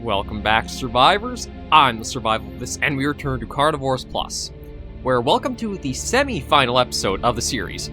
Welcome back, survivors. I'm the SurvivalVis, and we return to Carnivores Plus, where welcome to the semi-final episode of the series.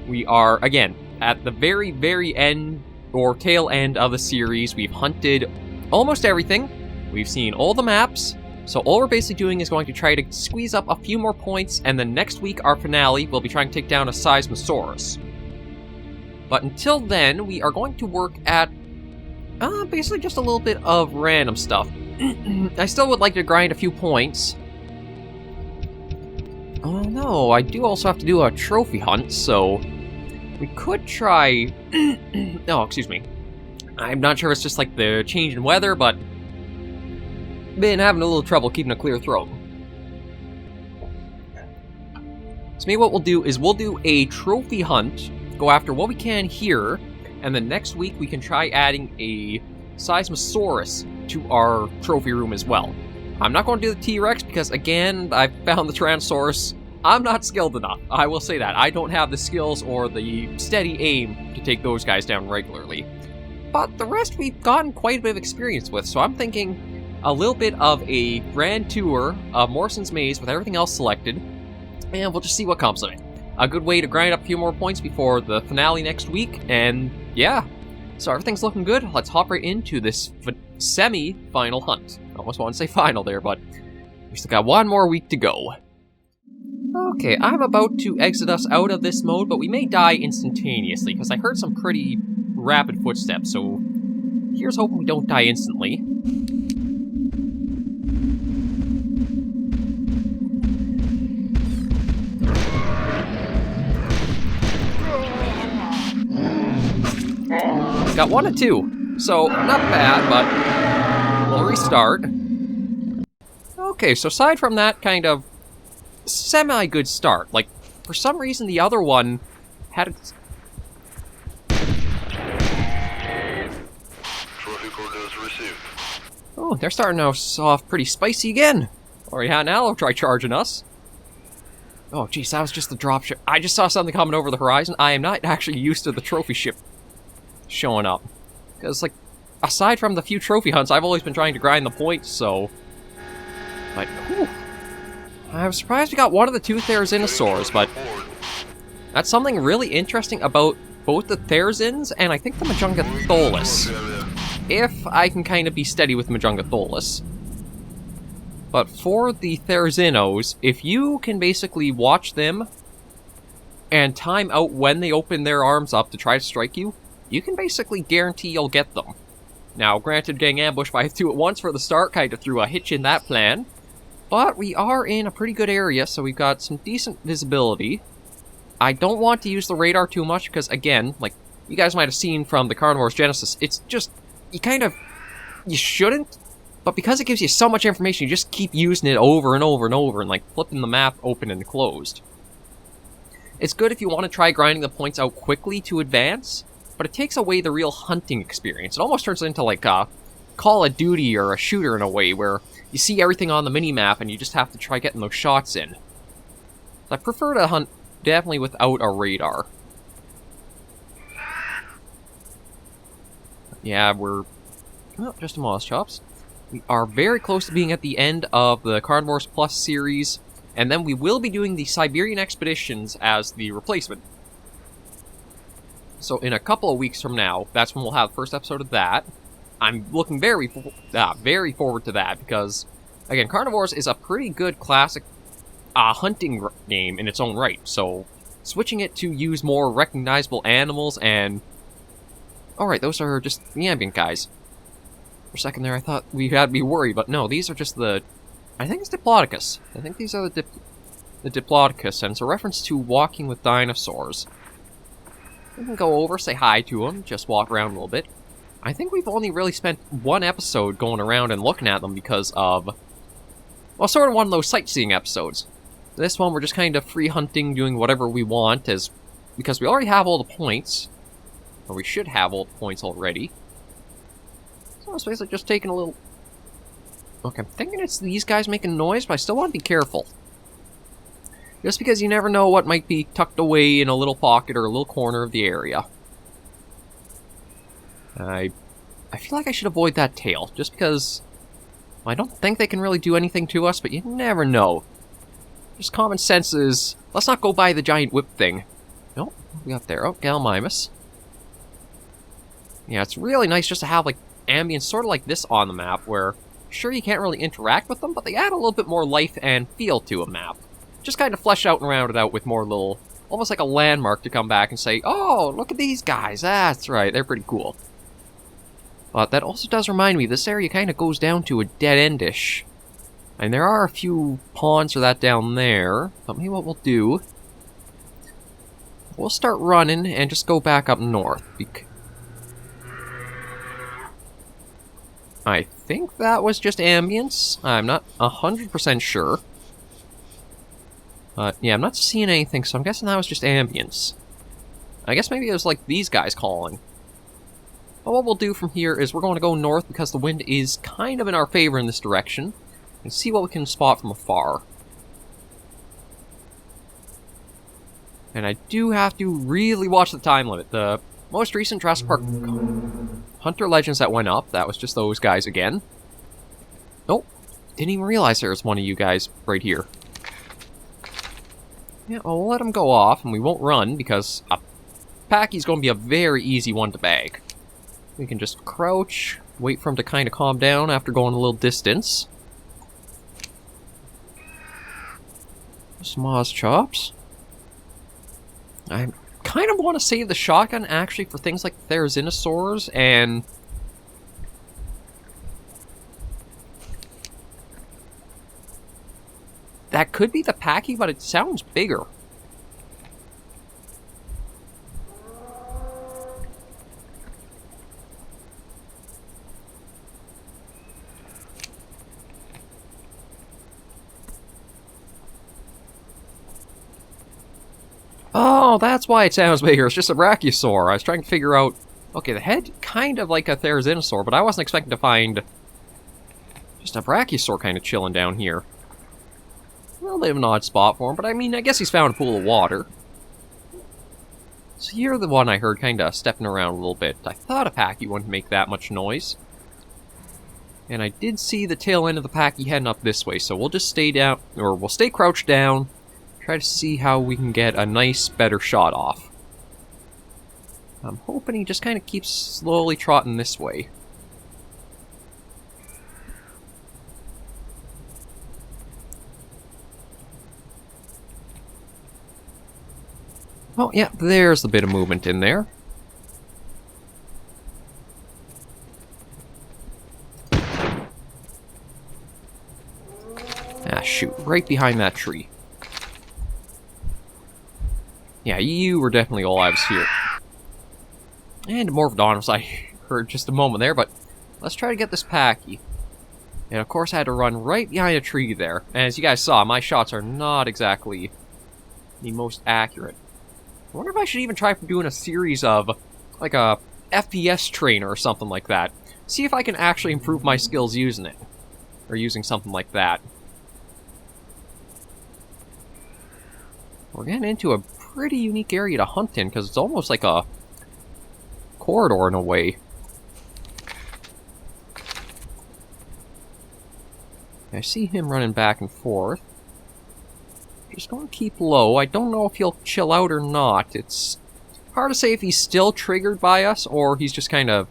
We are, again, at the very, very end, or tail end of the series. We've hunted almost everything. We've seen all the maps, so all we're basically doing is going to try to squeeze up a few more points, and then next week, our finale, we'll be trying to take down a Seismosaurus. But until then, we are going to work at basically just a little bit of random stuff. I still would like to grind a few points. Oh no, I do also have to do a trophy hunt, so we could try... Oh, excuse me. I'm not sure if it's just like the change in weather, but been having a little trouble keeping a clear throat. So maybe what we'll do is we'll do a trophy hunt, go after what we can here, and then next week we can try adding a Seismosaurus to our trophy room as well. I'm not going to do the T-Rex because, again, I found the Tyrannosaurus. I'm not skilled enough. I will say that. I don't have the skills or the steady aim to take those guys down regularly. But the rest we've gotten quite a bit of experience with, so I'm thinking a little bit of a grand tour of Morrison's Maze with everything else selected, and we'll just see what comes of it. A good way to grind up a few more points before the finale next week, and yeah. So everything's looking good. Let's hop right into this semi-final hunt. I almost want to say final there, but we still got one more week to go. Okay, I'm about to exit us out of this mode, but we may die instantaneously, because I heard some pretty rapid footsteps, so here's hoping we don't die instantly. Got 1 and 2, so not bad, but we'll restart. Okay, so aside from that kind of semi-good start, like, for some reason the other one had Oh, they're starting us off pretty spicy again. Or yeah, now they'll try charging us. Oh, jeez, that was just the dropship. I just saw something coming over the horizon. I am not actually used to the trophy ship showing up. Because, like, aside from the few trophy hunts, I've always been trying to grind the points, so... But, whew. I was surprised we got one of the 2 Therizinosaurs, but... That's something really interesting about both the Therizins and I think the Majungatholus. If I can kind of be steady with Majungatholus. But for the Therizinos, if you can basically watch them and time out when they open their arms up to try to strike you, you can basically guarantee you'll get them. Now, granted, getting ambushed by 2 at once for the start kind of threw a hitch in that plan, but we are in a pretty good area, so we've got some decent visibility. I don't want to use the radar too much, because again, like you guys might have seen from the Carnivores Genesis, it's just, you shouldn't, but because it gives you so much information, you just keep using it over and over and over, and like flipping the map open and closed. It's good if you want to try grinding the points out quickly to advance, but it takes away the real hunting experience. It almost turns into like a Call of Duty or a shooter in a way, where you see everything on the mini-map and you just have to try getting those shots in. I prefer to hunt definitely without a radar. Yeah, we're... Oh, just a Moschops. We are very close to being at the end of the Carnivores Plus series, and then we will be doing the Siberian Expeditions as the replacement. So in a couple of weeks from now, that's when we'll have the first episode of that. I'm looking very forward to that, because, again, Carnivores is a pretty good classic hunting game in its own right, so switching it to use more recognizable animals and... Alright, those are just the ambient guys. For a second there, I thought we had to be worried, but no, these are just the... I think it's Diplodocus. I think these are the Diplodocus, and it's a reference to walking with dinosaurs. We can go over, say hi to them, just walk around a little bit. I think we've only really spent 1 episode going around and looking at them because of... Well, sort of one of those sightseeing episodes. This one, we're just kind of free hunting, doing whatever we want, because we already have all the points. Or we should have all the points already. So it's basically just taking a little... Okay, I'm thinking it's these guys making noise, but I still want to be careful. Just because you never know what might be tucked away in a little pocket or a little corner of the area. I I feel like I should avoid that tail, just because I don't think they can really do anything to us, but you never know. Just common sense is, let's not go by the giant whip thing. Nope, we got there. Oh, Galmimus. Yeah, it's really nice just to have, like, ambience sort of like this on the map, where, sure, you can't really interact with them, but they add a little bit more life and feel to a map. Just kind of flesh out and round it out with more little, almost like a landmark to come back and say, oh, look at these guys, that's right, they're pretty cool. But that also does remind me, this area kind of goes down to a dead-endish. And there are a few pawns for that down there, but maybe what we'll do, we'll start running and just go back up north. I think that was just ambience. I'm not 100% sure. But yeah, I'm not seeing anything, so I'm guessing that was just ambience. I guess maybe it was like these guys calling. But what we'll do from here is we're going to go north because the wind is kind of in our favor in this direction. And see what we can spot from afar. And I do have to really watch the time limit. The most recent Jurassic Park Hunter Legends that went up, that was just those guys again. Oh, didn't even realize there was one of you guys right here. Yeah, well, we'll let him go off, and we won't run, because a Packy's going to be a very easy one to bag. We can just crouch, wait for him to kind of calm down after going a little distance. Smoz chops. I kind of want to save the shotgun, actually, for things like Therizinosaurs, and that could be the Packy, but it sounds bigger. Oh, that's why it sounds bigger. It's just a Brachiosaur. I was trying to figure out... Okay, the head kind of like a Therizinosaur, but I wasn't expecting to find just a Brachiosaur kind of chilling down here. A little bit of an odd spot for him, but I mean, I guess he's found a pool of water. So you're the one I heard kind of stepping around a little bit. I thought a Packy wouldn't make that much noise. And I did see the tail end of the Packy heading up this way, so we'll just stay down, or we'll stay crouched down. Try to see how we can get a nice, better shot off. I'm hoping he just kind of keeps slowly trotting this way. Oh, yeah, there's a bit of movement in there. Ah, shoot, right behind that tree. Yeah, you were definitely all I was here. And Morphodon, I heard just a moment there, but let's try to get this Packy. And of course I had to run right behind a tree there. And as you guys saw, my shots are not exactly the most accurate. I wonder if I should even try doing a series of, like a FPS trainer or something like that. See if I can actually improve my skills using it. Or using something like that. We're getting into a pretty unique area to hunt in, because it's almost like a corridor in a way. I see him running back and forth. Just going to keep low. I don't know if he'll chill out or not. It's hard to say if he's still triggered by us, or he's just kind of...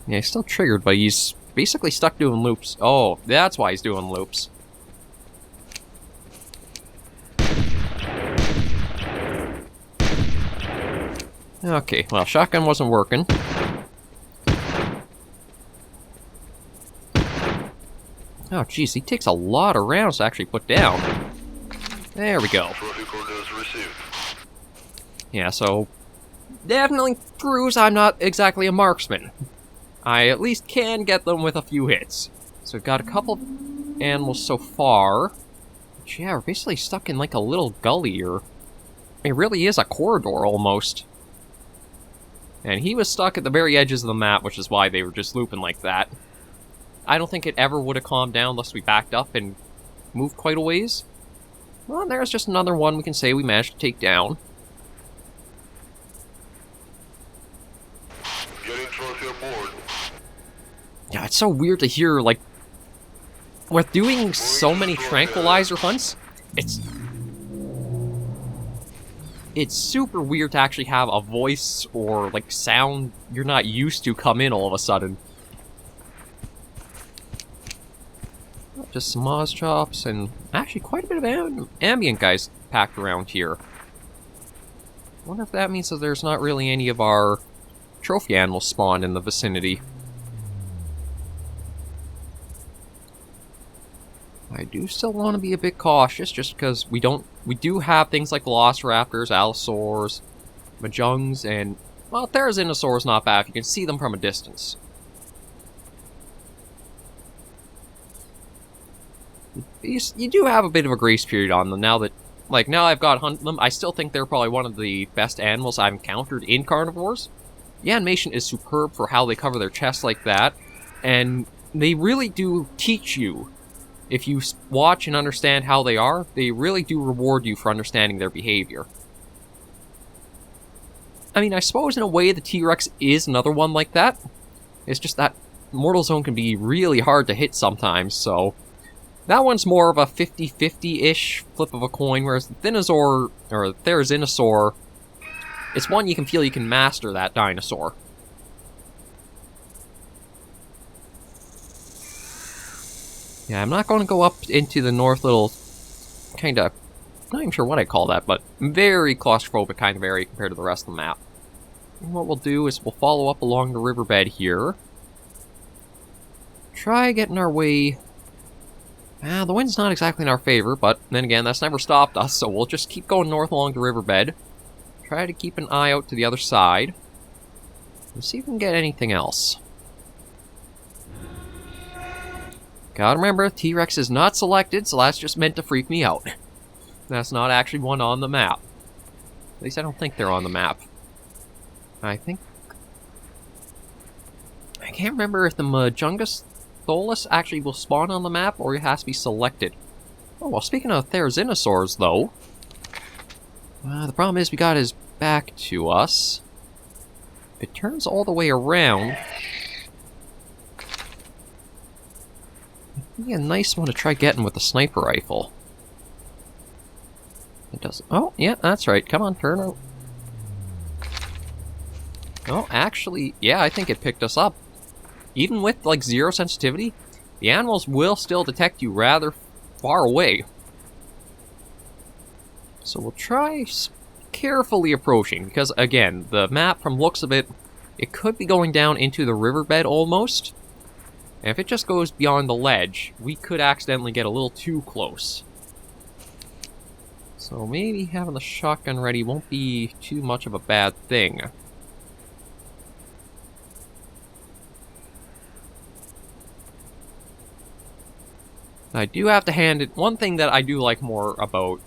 Yeah, he's still triggered, but he's basically stuck doing loops. Oh, that's why he's doing loops. Okay, well, shotgun wasn't working. Oh, jeez, he takes a lot of rounds to actually put down. There we go. Yeah, so... definitely proves I'm not exactly a marksman. I at least can get them with a few hits. So we've got a couple animals so far. But yeah, we're basically stuck in like a little gully, or... it really is a corridor, almost. And he was stuck at the very edges of the map, which is why they were just looping like that. I don't think it ever would have calmed down unless we backed up and moved quite a ways. Well, there's just another one we can say we managed to take down. Getting trophy aboard. Yeah, it's so weird to hear, like, with doing so many tranquilizer hunts, it's super weird to actually have a voice or, like, sound you're not used to come in all of a sudden. Just some Moz chops and actually quite a bit of ambient guys packed around here. Wonder if that means that there's not really any of our trophy animals spawned in the vicinity. I do still want to be a bit cautious, just because we do have things like Velociraptors, Allosaurs, Mahjongs, and, well, Therizinosaurs not bad if you can see them from a distance. You do have a bit of a grace period on them now that, like, now I've got hunted them. I still think they're probably one of the best animals I've encountered in carnivores. The animation is superb for how they cover their chests like that, and they really do teach you. If you watch and understand how they are, they really do reward you for understanding their behavior. I mean, I suppose in a way the T-Rex is another one like that. It's just that Mortal Zone can be really hard to hit sometimes, so that one's more of a 50-50-ish flip of a coin, whereas the Therizinosaur, or Therizinosaur, it's one you can feel you can master that dinosaur. Yeah, I'm not going to go up into the north little, kind of, not even sure what I call that, but very claustrophobic kind of area compared to the rest of the map. And what we'll do is we'll follow up along the riverbed here. Try getting our way. The wind's not exactly in our favor, but then again, that's never stopped us, so we'll just keep going north along the riverbed. Try to keep an eye out to the other side. And see if we can get anything else. Gotta remember, T-Rex is not selected, so that's just meant to freak me out. That's not actually one on the map. At least I don't think they're on the map. I can't remember if the Majungus Tholus actually will spawn on the map, or it has to be selected. Oh, well, speaking of Therizinosaurs, though, the problem is we got his back to us. If it turns all the way around, it'd be a nice one to try getting with the sniper rifle. It doesn't. Oh, yeah, that's right. Come on, turn around. Oh, actually, yeah, I think it picked us up. Even with, like, 0 sensitivity, the animals will still detect you rather far away. So we'll try carefully approaching, because, again, the map, from looks of it, it could be going down into the riverbed almost. And if it just goes beyond the ledge, we could accidentally get a little too close. So maybe having the shotgun ready won't be too much of a bad thing. I do have to hand it, one thing that I do like more about,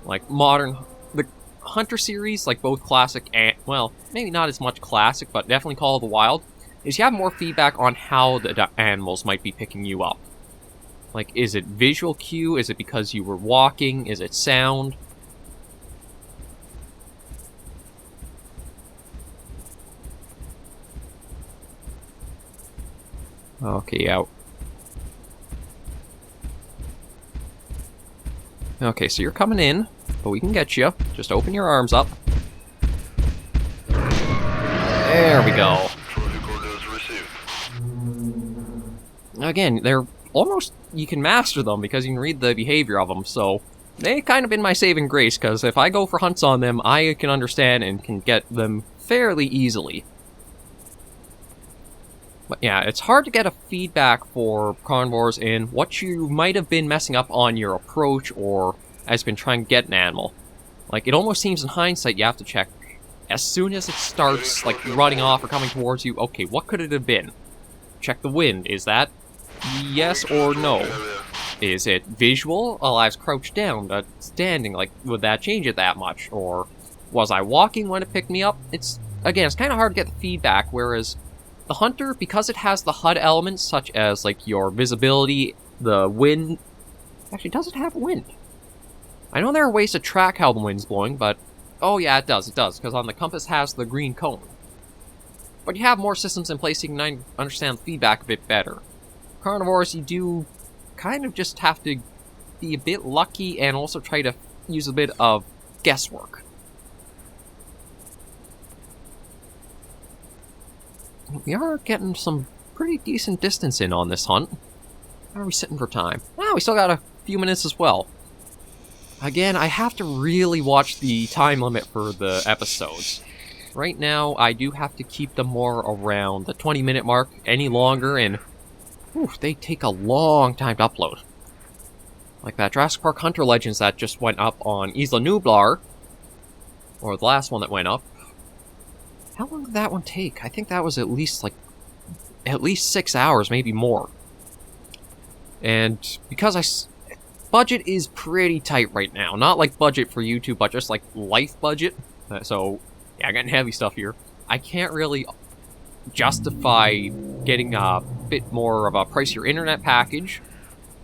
like, modern, the Hunter series, like both classic and, well, maybe not as much classic, but definitely Call of the Wild, is you have more feedback on how the animals might be picking you up. Like, is it visual cue? Is it because you were walking? Is it sound? Okay, out. Okay, so you're coming in, but we can get you. Just open your arms up. There we go. Again, they're almost, you can master them because you can read the behavior of them, so they kind of been my saving grace, because if I go for hunts on them, I can understand and can get them fairly easily. But yeah, it's hard to get a feedback for carnivores in what you might have been messing up on your approach or has been trying to get an animal. Like, it almost seems in hindsight you have to check as soon as it starts, like, running off or coming towards you, okay, what could it have been? Check the wind. Is that yes or no? Is it visual? Well, I was crouched down, but standing, like, would that change it that much? Or was I walking when it picked me up? It's, again, it's kind of hard to get the feedback, whereas the Hunter, because it has the HUD elements, such as, like, your visibility, the wind... Actually, does it have wind? I know there are ways to track how the wind's blowing, but... Oh yeah, it does, because on the compass has the green cone. But you have more systems in place so you can understand the feedback a bit better. Carnivores, you do kind of just have to be a bit lucky and also try to use a bit of guesswork. We are getting some pretty decent distance in on this hunt. How are we sitting for time? Ah, we still got a few minutes as well. Again, I have to really watch the time limit for the episodes. Right now, I do have to keep them more around the 20-minute mark. Any longer, and they take a long time to upload. Like that Jurassic Park Hunter Legends that just went up on Isla Nublar, or the last one that went up. How long did that one take? I think that was at least 6 hours, maybe more. And because budget is pretty tight right now. Not like budget for YouTube, but just like life budget. So, yeah, getting heavy stuff here. I can't really justify getting a bit more of a pricier internet package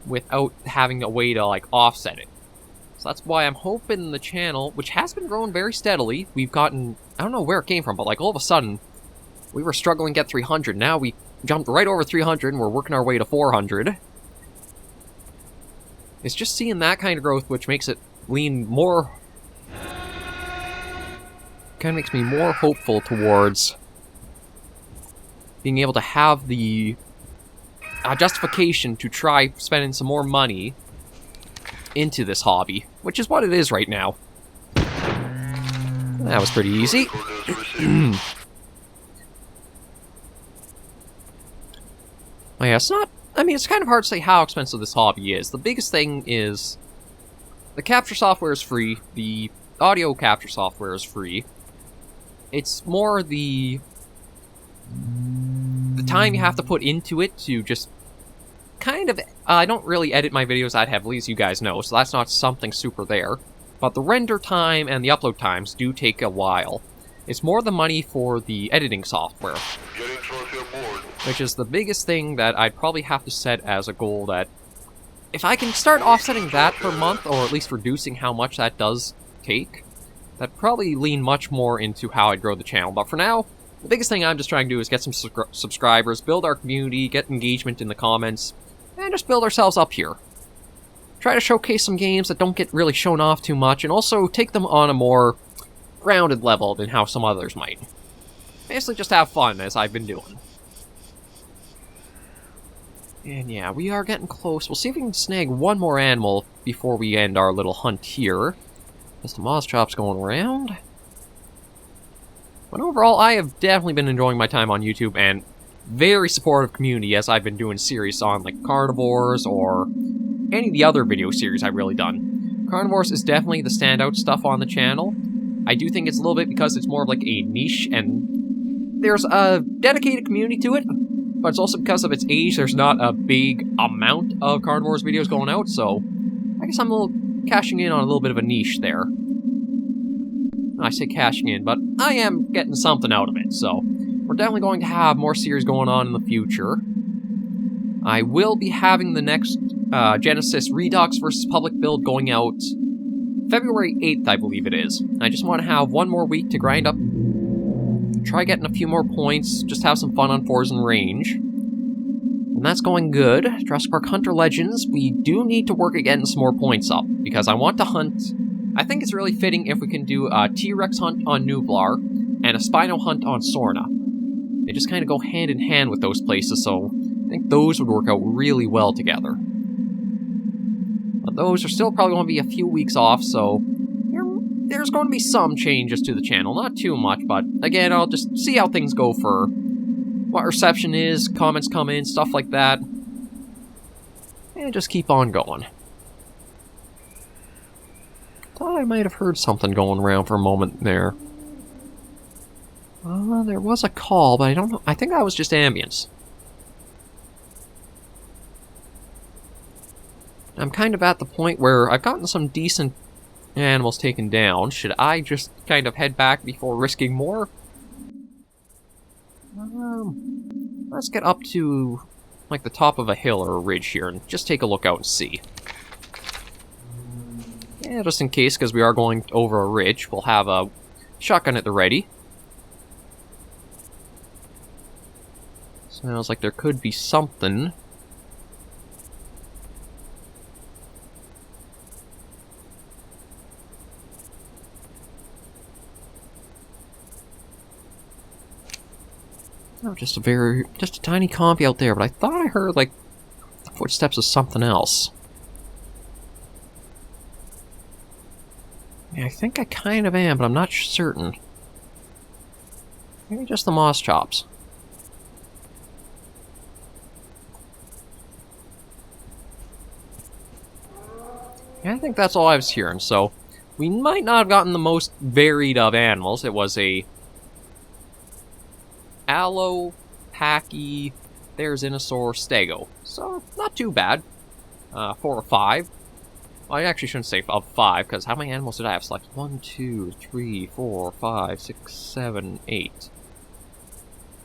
without having a way to, like, offset it. So that's why I'm hoping the channel, which has been growing very steadily, we've gotten, I don't know where it came from, but like all of a sudden, we were struggling to get 300. Now we jumped right over 300 and we're working our way to 400. It's just seeing that kind of growth which makes it lean more... kind of makes me more hopeful towards being able to have the justification to try spending some more money into this hobby, which is what it is right now. That was pretty easy. Oh yeah, it's not... I mean, it's kind of hard to say how expensive this hobby is. The biggest thing is the capture software is free, the audio capture software is free. It's more the time you have to put into it to just kind of... I don't really edit my videos that heavily, as you guys know, so that's not something super there. But the render time and the upload times do take a while. It's more the money for the editing software, which is the biggest thing that I'd probably have to set as a goal, that if I can start offsetting that per month, or at least reducing how much that does take, that'd probably lean much more into how I'd grow the channel. But for now, the biggest thing I'm just trying to do is get some subscribers, build our community, get engagement in the comments, and just build ourselves up here. Try to showcase some games that don't get really shown off too much, and also take them on a more grounded level than how some others might. Basically just have fun, as I've been doing. And yeah, we are getting close. We'll see if we can snag one more animal before we end our little hunt here. As the Moz Chop's going around. But overall, I have definitely been enjoying my time on YouTube, and very supportive community as I've been doing series on, like, Carnivores, or any of the other video series I've really done. Carnivores is definitely the standout stuff on the channel. I do think it's a little bit because it's more of like a niche, and there's a dedicated community to it, but it's also because of its age, there's not a big amount of Carnivores videos going out, so I guess I'm a little cashing in on a little bit of a niche there. I say cashing in, but I am getting something out of it, so we're definitely going to have more series going on in the future. I will be having the next Genesis Redux versus Public build going out February 8th, I believe it is. I just want to have one more week to grind up, try getting a few more points, just have some fun on fours and range. And that's going good. Jurassic Park Hunter Legends, we do need to work at getting some more points up, because I want to hunt... I think it's really fitting if we can do a T-Rex hunt on Nublar, and a Spino hunt on Sorna. They just kind of go hand in hand with those places, so I think those would work out really well together. But those are still probably going to be a few weeks off, so there's going to be some changes to the channel. Not too much, but again, I'll just see how things go for what reception is, comments come in, stuff like that. And just keep on going. Thought I might have heard something going around for a moment there. There was a call, but I don't know. I think that was just ambience. I'm kind of at the point where I've gotten some decent animals taken down. Should I just kind of head back before risking more? Let's get up to, like, the top of a hill or a ridge here and just take a look out and see. Yeah, just in case, because we are going over a ridge, we'll have a shotgun at the ready. Sounds like there could be something. Oh, just a tiny compy out there, but I thought I heard, like, footsteps of something else. Yeah, I think I kind of am, but I'm not certain. Maybe just the moss chops. Yeah, I think that's all I was hearing, so we might not have gotten the most varied of animals. It was a Aloe, Packy, there's Inosaur, Stego. So, not too bad. 4 or 5. Well, I actually shouldn't say of 5, because how many animals did I have selected? 1, 2, 3, 4, 5, 6, 7, 8.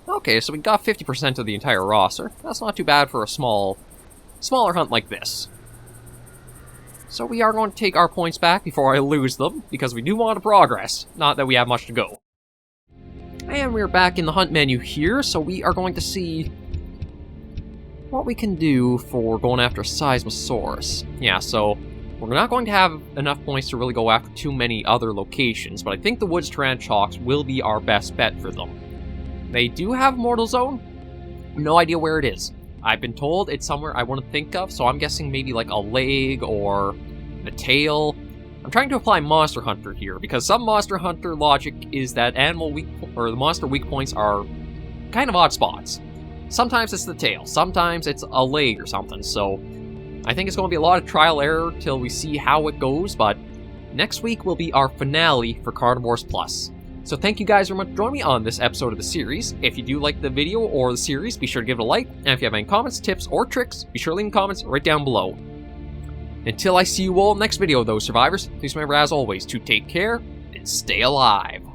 Okay, so we got 50% of the entire roster. That's not too bad for a smaller hunt like this. So we are going to take our points back before I lose them, because we do want to progress. Not that we have much to go. And we're back in the hunt menu here, so we are going to see what we can do for going after Seismosaurus. Yeah, so we're not going to have enough points to really go after too many other locations, but I think the Woods Tarantox will be our best bet for them. They do have Mortal Zone. No idea where it is. I've been told it's somewhere I want to think of, so I'm guessing maybe like a leg or a tail. I'm trying to apply Monster Hunter here, because some Monster Hunter logic is that the monster weak points are kind of odd spots. Sometimes it's the tail, sometimes it's a leg or something, so I think it's going to be a lot of trial error till we see how it goes, but next week will be our finale for Carnivores Plus. So thank you guys very much for joining me on this episode of the series. If you do like the video or the series, be sure to give it a like, and if you have any comments, tips, or tricks, be sure to leave comments right down below. Until I see you all next video, though, survivors, please remember, as always, to take care and stay alive.